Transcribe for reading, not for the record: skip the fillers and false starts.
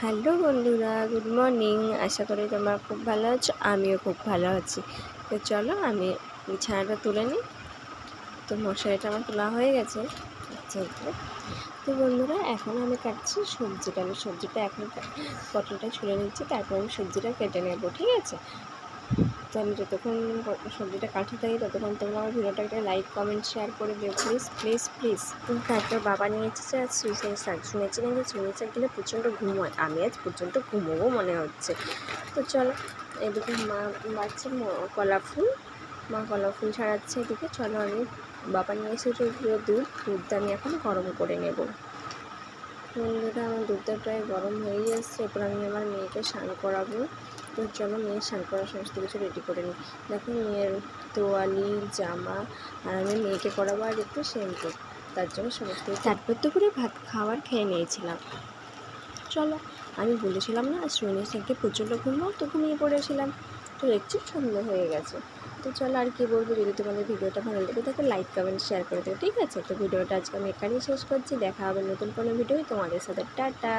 Hello বন্ধুরা, good morning. আশা করি তোমরা খুব ভালো আছো, আমিও খুব ভালো আছি। তো চলো আমি বিছানাটা তুলে নিই। তো মশারিটা আমার তোলা হয়ে গেছে। আচ্ছা, তো বন্ধুরা এখন আমি কাটছি সবজিটা। আমি সবজিটা এখন পটলটা ছুলে নিচ্ছি, তারপর আমি সবজিটা কেটে নেবো, ঠিক আছে? তো আমি যতক্ষণ সবজিটা কাটতে থাকি ততক্ষণ তোমরা আমার ভিডিওটা একটা লাইক কমেন্ট শেয়ার করে দিও, প্লিজ প্লিজ প্লিজ। তারপর বাবা নিয়ে এসেছে আর সুইসাইড শাক। শুনেছিলাম যে সুইসাইড শাক দিলে প্রচণ্ড ঘুম হয়, আমি আজ প্রচণ্ড ঘুমোবো মনে হচ্ছে। তো চলো, এদিকে মা বাড়ছে কলা ফুল, মা কলা ফুল ছাড়াচ্ছে এদিকে। চলো আমি বাবা নিয়ে এসেছে দুধটা আমি এখন গরম করে নেব। বন্ধুরা, আমার দুধটা প্রায় গরম হয়েই এসছে। এরপর আমি আমার মেয়েকে স্নান করাবো। তো চলো মেয়ের স্নান করার সমস্ত কিছু রেডি করে নিই। দেখো মেয়ের তোয়ালি, জামা, আর আমি মেয়েকে করাবো আর একটু শ্যাম্পু, তার জন্য সমস্ত কিছু। তারপর তো করে ভাত খেয়ে নিয়েছিলাম। চলো, আমি বলেছিলাম না শ্রেণী থেকে প্রচণ্ড ঘুমাও, তো ঘুমিয়ে পড়েছিলাম। তো দেখছি সন্ধ্যা হয়ে গেছে। তো চলো আর কি বলবো, যদি তোমাদের ভিডিওটা ভালো লেগে থাকে লাইক কমেন্ট শেয়ার করে দেবো, ঠিক আছে? তো ভিডিওটা আজকে আমি এখানেই শেষ করছি। দেখা হবে নতুন কোনো ভিডিও তোমাদের সাথে। টাটা।